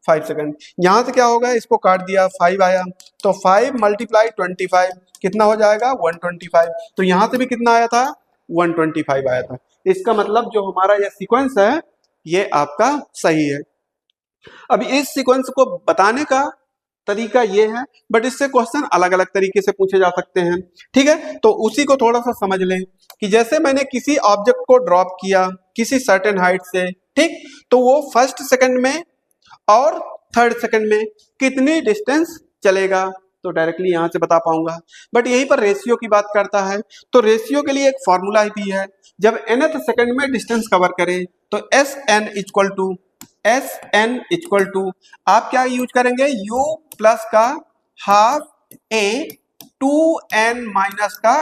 5 सेकंड। यहाँ से क्या होगा, इसको काट दिया, 5 आया तो 5 मल्टीप्लाई 25 कितना हो जाएगा, 125। तो यहाँ से भी कितना आया था, 125 आया था। इसका मतलब जो हमारा यह सीक्वेंस है ये आपका सही है। अब इस सीक्वेंस को बताने का तरीका ये है, बट इससे क्वेश्चन अलग अलग तरीके से पूछे जा सकते हैं। ठीक है, तो उसी को थोड़ा सा समझ लें कि जैसे मैंने किसी ऑब्जेक्ट को ड्रॉप किया किसी सर्टेन हाइट से, ठीक, तो वो फर्स्ट सेकंड में और थर्ड सेकंड में कितनी डिस्टेंस चलेगा, तो डायरेक्टली यहां से बता पाऊंगा। बट यहीं पर रेशियो की बात करता है, तो रेशियो के लिए एक फॉर्मूला भी है। जब nth सेकंड में डिस्टेंस कवर करें तो एस एन इक्वल टू आप क्या यूज करेंगे, u प्लस का हाफ ए 2n माइनस का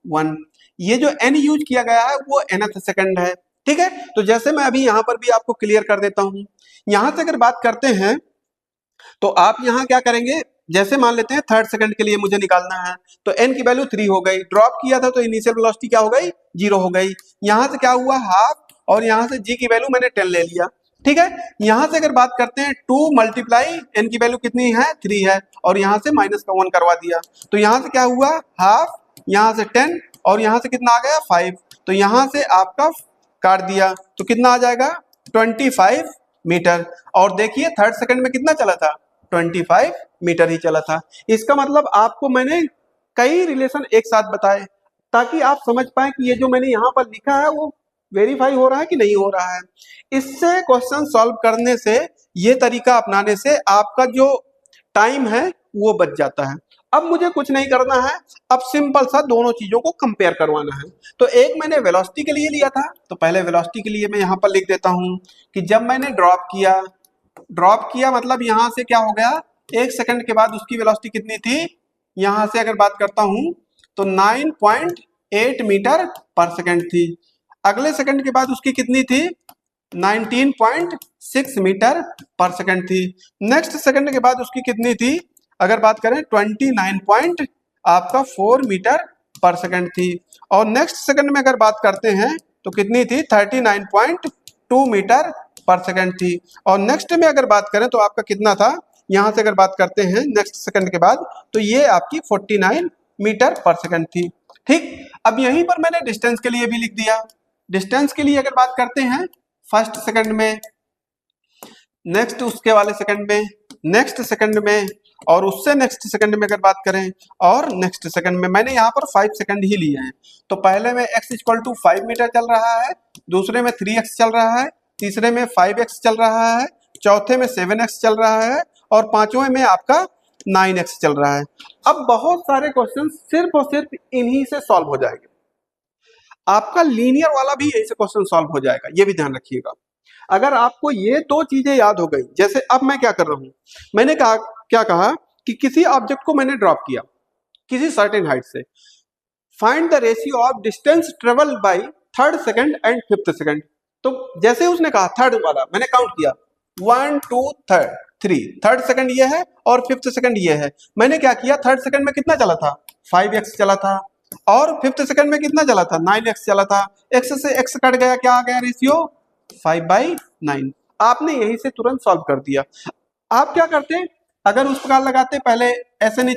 1। ये जो n यूज किया गया है वो nth सेकंड है। ठीक है, तो जैसे मैं अभी यहां पर भी आपको क्लियर कर देता हूं। यहां से अगर बात करते हैं तो आप यहां क्या करेंगे, जैसे मान लेते हैं थर्ड सेकंड के लिए मुझे निकालना है, तो n की वैल्यू 3 हो गई, ड्रॉप किया था तो इनिशियल वेलोसिटी क्या हो गई, जीरो हो गई। यहाँ से क्या हुआ हाफ, और यहाँ से जी की वैल्यू मैंने 10 ले लिया, ठीक है। यहाँ से अगर बात करते हैं 2 मल्टीप्लाई एन की वैल्यू कितनी है 3 है, और यहाँ से माइनस का 1 करवा दिया, तो यहाँ से क्या हुआ हाफ, यहाँ से 10 और यहाँ से कितना आ गया 5, तो यहाँ से आपका काट दिया तो कितना आ जाएगा 25 मीटर। और देखिए थर्ड सेकंड में कितना चला था 25 मीटर ही चला था। इसका मतलब आपको मैंने कई रिलेशन एक साथ बताए ताकि आप समझ पाए कि ये जो मैंने यहाँ पर लिखा है वो वेरीफाई हो रहा है कि नहीं हो रहा है। इससे क्वेश्चन सॉल्व करने से, ये तरीका अपनाने से आपका जो टाइम है वो बच जाता है। अब मुझे कुछ नहीं करना है, अब सिंपल सा दोनों चीजों को कंपेयर करवाना है। तो एक मैंने वेलोसिटी के लिए लिया था, तो पहले वेलोसिटी के लिए मैं यहाँ पर लिख देता हूँ कि जब मैंने ड्रॉप किया मतलब यहाँ से क्या हो गया, 1 सेकंड के बाद उसकी वेलोसिटी कितनी थी, यहाँ से अगर बात करता हूँ तो 9.8 मीटर पर सेकंड थी। अगले सेकंड के बाद उसकी कितनी थी 19.6 मीटर पर सेकंड थी। नेक्स्ट सेकंड के बाद उसकी कितनी थी, अगर बात करें 29.4 मीटर पर सेकंड थी। और नेक्स्ट सेकंड में अगर बात करते हैं तो कितनी थी 39.2 मीटर पर सेकंड थी। और नेक्स्ट में अगर बात करें तो आपका कितना था, यहाँ से अगर बात करते हैं नेक्स्ट सेकंड के बाद तो ये आपकी 49 मीटर पर सेकंड थी, ठीक। अब यहीं पर मैंने डिस्टेंस के लिए भी लिख दिया। डिस्टेंस के लिए अगर बात करते हैं फर्स्ट सेकंड में, नेक्स्ट उसके वाले सेकंड में, नेक्स्ट सेकंड में, और उससे नेक्स्ट सेकंड में अगर बात करें और नेक्स्ट सेकंड में, मैंने यहाँ पर 5 सेकंड ही लिए हैं। तो पहले में x = 5 मीटर चल रहा है, दूसरे में 3x चल रहा है, तीसरे में 5x चल रहा है, चौथे में 7x चल रहा है, और पांचवें में आपका 9x चल रहा है। अब बहुत सारे क्वेश्चन सिर्फ और सिर्फ इन्हीं से सॉल्व हो जाएंगे। आपका लीनियर वाला भी यही से क्वेश्चन सॉल्व हो जाएगा, ये भी ध्यान रखिएगा। अगर आपको ये दो चीजें याद हो गई, जैसे अब मैं क्या कर रहा हूं, मैंने क्या कहा कि किसी ऑब्जेक्ट को मैंने ड्रॉप किया किसी सर्टेन हाइट से, find the ratio of distance travelled by third second and fifth second. तो जैसे उसने कहा थर्ड वाला, मैंने काउंट किया 1 2 3, थर्ड सेकंड ये है और फिफ्थ सेकंड ये है। मैंने क्या किया, थर्ड सेकंड में कितना चला था 5x चला था, और फिफ्थ सेकंड में कितना चला था 9x चला था। x से x कट गया, क्या आ गया रेशियो 5/9। आपने यही से तुरंत सॉल्व कर दिया। आप क्या करते, अगर उस प्रकार लगाते, पहले Sn =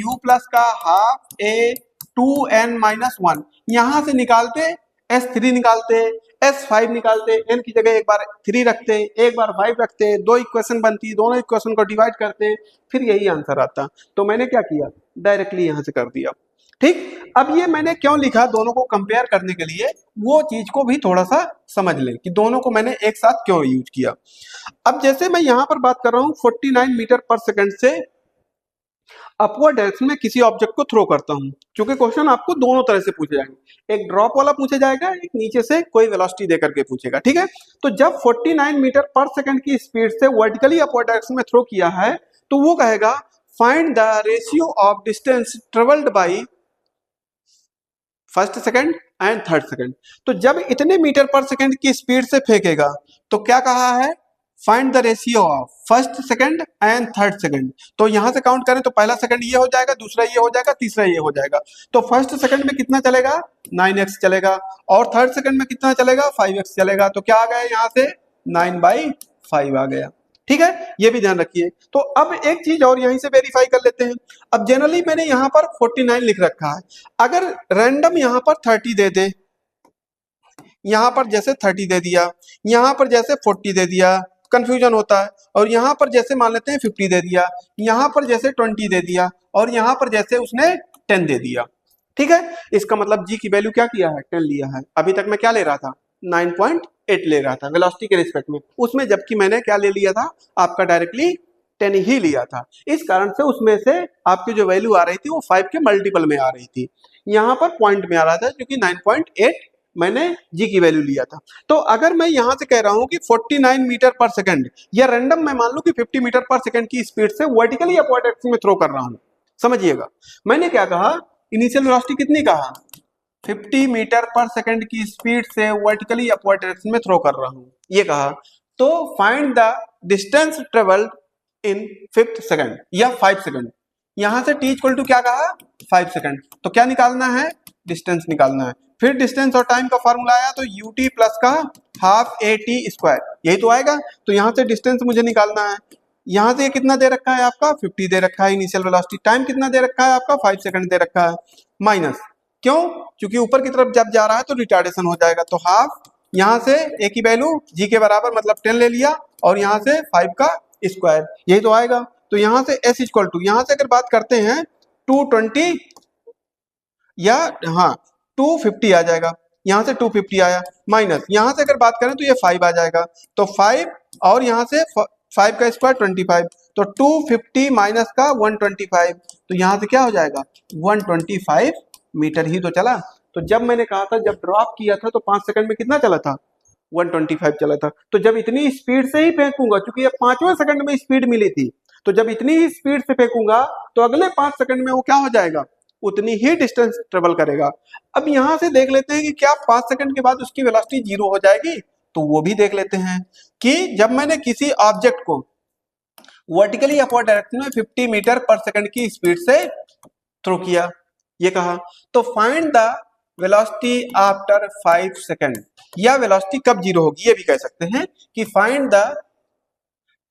u प्लस का हाफ a 2n-1, यहां से निकालते S3 निकालते, S5 निकालते, n की जगह एक बार 3 रखते, एक बार 5 रखते, दो इक्वेशन बनती, दोनों इक्वेशन को डिवाइड करते, फिर यही आंसर आता। तो मैंने क्या किया, डायरेक्टली यहां से कर दिया, ठीक। अब ये मैंने क्यों लिखा, दोनों को कंपेयर करने के लिए, वो चीज को भी थोड़ा सा समझ लें कि दोनों को मैंने एक साथ क्यों यूज किया। अब जैसे मैं यहां पर बात कर रहा हूं 49 मीटर पर सेकंड से अपवर्ड डायरेक्शन में किसी ऑब्जेक्ट को थ्रो करता हूं, क्योंकि क्वेश्चन आपको दोनों तरह से पूछे जाएंगे, एक ड्रॉप वाला पूछा जाएगा, एक नीचे से कोई वेलोसिटी दे करके पूछेगा, ठीक है। तो जब 49 मीटर पर सेकंड की स्पीड से वर्टिकली अपवर्ड डायरेक्शन में थ्रो किया है, तो वो कहेगा find the ratio of distance travelled by first second and third second. तो जब इतने मीटर पर सेकंड की स्पीड से फेंकेगा तो क्या कहा है, find the ratio of first second and third second. तो यहां से काउंट करें तो पहला सेकंड ये हो जाएगा, दूसरा ये हो जाएगा, तीसरा ये हो जाएगा। तो फर्स्ट सेकंड में कितना चलेगा 9x चलेगा, और थर्ड सेकंड में कितना चलेगा 5x चलेगा। तो क्या आ गया यहाँ से 9/5 आ गया, ठीक है, ये भी ध्यान रखिए। तो अब एक चीज और यहीं से वेरीफाई कर लेते हैं। अब जनरली मैंने यहाँ पर 49 लिख रखा है, अगर रैंडम यहाँ पर 30 दे दे, यहाँ पर जैसे 30 दे दिया, यहाँ पर जैसे 40 दे दिया, कंफ्यूजन होता है। और यहाँ पर जैसे मान लेते हैं 50 दे दिया, यहाँ पर जैसे 20 दे दिया, और यहाँ पर जैसे उसने 10 दे दिया, ठीक है। इसका मतलब जी की वैल्यू क्या किया है 10 लिया है। अभी तक मैं क्या ले रहा था 9.8 ले रहा था वेलोसिटी के रिस्पेक्ट में, उसमें जबकि मैंने क्या ले लिया था, आपका डायरेक्टली 10 ही लिया था। इस कारण से उसमें से आपकी जो वैल्यू आ रही थी वो 5 के मल्टीपल में आ रही थी, यहाँ पर पॉइंट में आ रहा था क्योंकि 9.8 मैंने जी की वैल्यू लिया था। तो अगर मैं यहां से कह रहा हूं कि 49 मीटर पर सेकंड, या रैंडम मैं मान लूं कि 50 मीटर पर सेकंड की स्पीड से वर्टिकली अपवर्ड डायरेक्शन में थ्रो कर रहा हूं, समझिएगा मैंने क्या कहा, इनिशियल वेलोसिटी कितनी कहा 50 मीटर पर सेकंड की स्पीड से वर्टिकली अपवर्ड डायरेक्शन में थ्रो कर रहा हूं, ये कहा। तो find the distance travelled in 5th second या 5 सेकंड। यहां से t = क्या कहा 5 सेकंड। तो क्या निकालना है, डिस्टेंस निकालना है। फिर डिस्टेंस और टाइम का फॉर्मूला आया तो ut प्लस का हाफ at स्क्वायर, यही तो आएगा। तो यहाँ से डिस्टेंस मुझे निकालना है। यहाँ से कितना दे रखा है आपका 50 दे रखा है इनिशियल वेलोसिटी, टाइम कितना दे रखा है आपका 5 सेकंड दे रखा है, माइनस क्यों, क्योंकि ऊपर की तरफ जब जा रहा है तो रिटार्डेशन हो जाएगा। तो हाफ यहाँ से a की वैल्यू g के बराबर मतलब 10 ले लिया और यहाँ से 5 का स्क्वायर, यही तो आएगा। तो यहाँ से s इक्वल टू, यहाँ से अगर बात करते हैं 220 या हाँ 250 आ जाएगा, यहाँ से 250 आया, माइनस यहाँ से अगर बात करें तो ये 5 आ जाएगा। तो 5 और यहाँ से 5 का स्क्वायर 25, तो 250 माइनस का 125, तो यहाँ से क्या हो जाएगा 125 मीटर ही तो चला। तो जब मैंने कहा था, जब ड्रॉप किया था तो 5 सेकंड में कितना चला था 125 चला था। तो जब इतनी स्पीड से ही फेंकूंगा, क्योंकि ये 5वें सेकंड में स्पीड मिली थी, तो जब इतनी ही स्पीड से फेंकूंगा तो अगले 5 सेकंड में वो क्या हो जाएगा, उतनी ही डिस्टेंस ट्रेवल करेगा। अब यहां से देख लेते हैं कि क्या 5 सेकंड के बाद उसकी वेलोसिटी 0 हो जाएगी, तो वो भी देख लेते हैं कि जब मैंने किसी ऑब्जेक्ट को वर्टिकली अपवर्ड डायरेक्शन में 50 मीटर पर सेकंड की स्पीड से थ्रो किया, ये कहा, तो find the velocity after 5 second, या वेलोसिटी कब 0 होगी, ये भी कह सकते हैं कि find the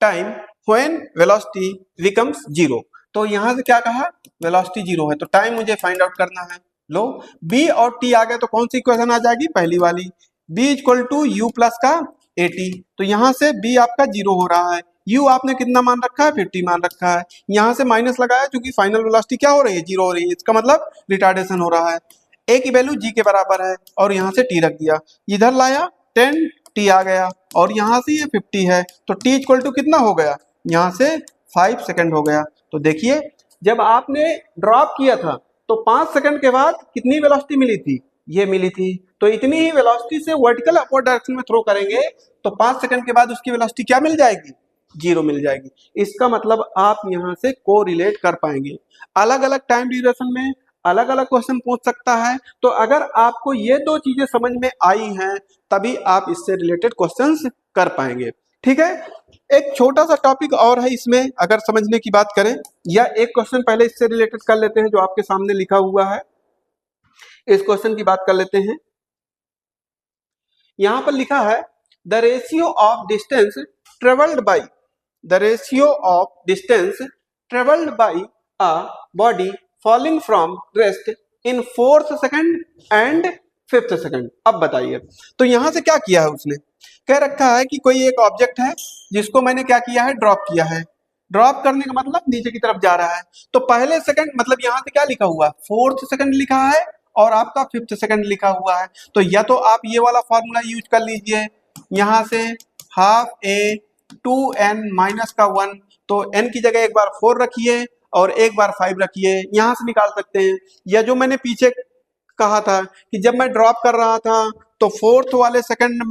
time when velocity becomes 0। तो यहां से क्या कहा, वेलोसिटी 0 है तो टाइम मुझे फाइंड आउट करना है। लो b और t आ गए तो कौन सी इक्वेशन आ जाएगी, पहली वाली, b equal to u plus का at। तो यहां से b आपका 0 हो रहा है, u आपने कितना मान रखा है 50 मान रखा है, यहां से माइनस लगाया क्योंकि फाइनल वेलोसिटी क्या हो रही है 0 हो रही है, इसका मतलब रिटार्डेशन हो रहा है। a की वैल्यू g के बराबर है और यहाँ से t रख दिया, इधर लाया 10t आ गया और यहाँ से ये 50 है, तो t इक्वल टू कितना हो गया, यहाँ से 5 सेकंड हो गया। तो देखिए जब आपने ड्रॉप किया था तो 5 सेकंड के बाद कितनी वेलोसिटी मिली थी, ये मिली थी। तो इतनी ही वेलोसिटी से वर्टिकल अपवर्ड डायरेक्शन में थ्रो करेंगे तो 5 सेकंड के बाद उसकी वेलोसिटी क्या मिल जाएगी, 0 मिल जाएगी। इसका मतलब आप यहाँ से को रिलेट कर पाएंगे। अलग अलग टाइम ड्यूरेशन में अलग अलग क्वेश्चन पूछ सकता है, तो अगर आपको ये दो चीजें समझ में आई हैं तभी आप इससे रिलेटेड क्वेश्चंस कर पाएंगे। ठीक है, एक छोटा सा टॉपिक और है इसमें अगर समझने की बात करें, या एक क्वेश्चन पहले इससे रिलेटेड कर लेते हैं जो आपके सामने लिखा हुआ है, इस क्वेश्चन की बात कर लेते हैं। यहां पर लिखा है the ratio of distance travelled by, the ratio of distance travelled by a body falling from rest in 4th second and 5th second. अब बताइए, तो यहां से क्या किया है उसने, कह रखा है कि कोई एक ऑब्जेक्ट है जिसको मैंने क्या किया है, ड्रॉप किया है। ड्रॉप करने का मतलब नीचे की तरफ जा रहा है, तो पहले सेकंड मतलब यहाँ से क्या लिखा हुआ, 4th सेकंड लिखा है और आपका 5th सेकंड लिखा हुआ है। तो या तो आप ये वाला फॉर्मूला यूज कर लीजिए, यहाँ से हाफ a 2n माइनस का 1, तो n की जगह एक बार 4 रखिए और एक बार 5 रखिए, यहां से निकाल सकते हैं। या जो मैंने पीछे कहा था कि जब मैं ड्रॉप कर रहा था तो 4th वाले सेकंड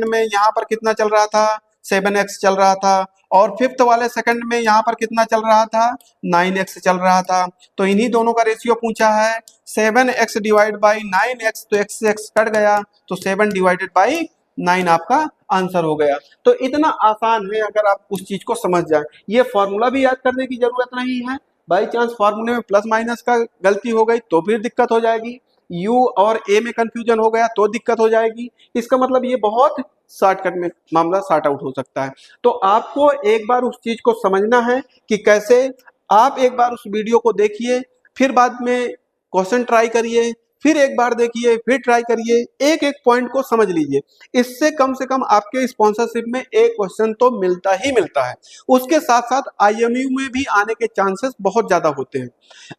में यहाँ पर कितना चल रहा था, 7x चल रहा था, और 5th वाले सेकंड में यहाँ पर कितना चल रहा था, 9x चल रहा था। तो इन्हीं दोनों का रेशियो पूछा है, 7x डिवाइड बाई 9x, तो x से x कट गया तो 7 डिवाइडेड बाई 9 आपका आंसर हो गया। तो इतना आसान है अगर आप उस चीज को समझ जाए। ये फॉर्मूला भी याद करने की जरूरत नहीं है, बाई चांस फार्मूले में प्लस माइनस का गलती हो गई तो फिर दिक्कत हो जाएगी, u और a में कंफ्यूजन हो गया तो दिक्कत हो जाएगी। इसका मतलब ये बहुत शॉर्टकट में मामला सॉर्ट आउट हो सकता है। तो आपको एक बार उस चीज को समझना है कि कैसे, आप एक बार उस वीडियो को देखिए, फिर बाद में क्वेश्चन ट्राई करिए, फिर एक बार देखिए, फिर ट्राई करिए, एक एक पॉइंट को समझ लीजिए। इससे कम से कम आपके स्पॉन्सरशिप में एक क्वेश्चन तो मिलता ही मिलता है, उसके साथ साथ IMU में भी आने के चांसेस बहुत ज्यादा होते हैं।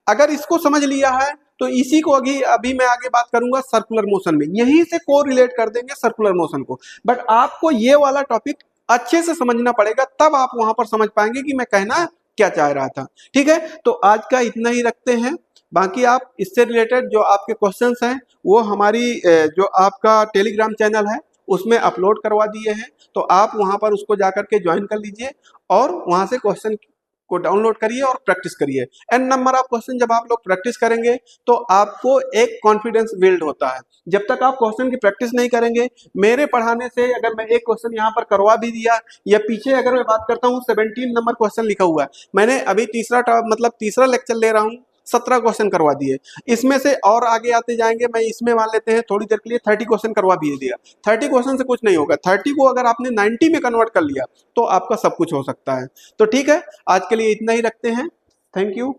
अगर इसको समझ लिया है तो इसी को अभी मैं आगे बात करूंगा सर्कुलर मोशन में, यहीं से को रिलेट कर देंगे सर्कुलर मोशन को। बट आपको ये वाला टॉपिक अच्छे से समझना पड़ेगा, तब आप वहां पर समझ पाएंगे कि मैं कहना क्या चाह रहा था। ठीक है, तो आज का इतना ही रखते हैं। बाकी आप इससे रिलेटेड जो आपके क्वेश्चंस हैं वो हमारी जो आपका टेलीग्राम चैनल है उसमें अपलोड करवा दिए हैं, तो आप वहां पर उसको जाकर के ज्वाइन कर लीजिए और वहां से क्वेश्चन को डाउनलोड करिए और प्रैक्टिस करिए। एन नंबर ऑफ क्वेश्चन जब आप लोग प्रैक्टिस करेंगे तो आपको एक कॉन्फिडेंस बिल्ड होता है। जब तक आप क्वेश्चन की प्रैक्टिस नहीं करेंगे, मेरे पढ़ाने से अगर मैं एक क्वेश्चन यहाँ पर करवा भी दिया, या पीछे अगर मैं बात करता हूँ 17 नंबर क्वेश्चन लिखा हुआ है, मैंने अभी तीसरा लेक्चर ले रहा हूँ 17 क्वेश्चन करवा दिए। इसमें से और आगे आते जाएंगे, मैं इसमें मान लेते हैं थोड़ी देर के लिए 30 क्वेश्चन करवा भी दिया। 30 क्वेश्चन से कुछ नहीं होगा, 30 को अगर आपने 90 में कन्वर्ट कर लिया तो आपका सब कुछ हो सकता है। तो ठीक है, आज के लिए इतना ही रखते हैं। Thank you.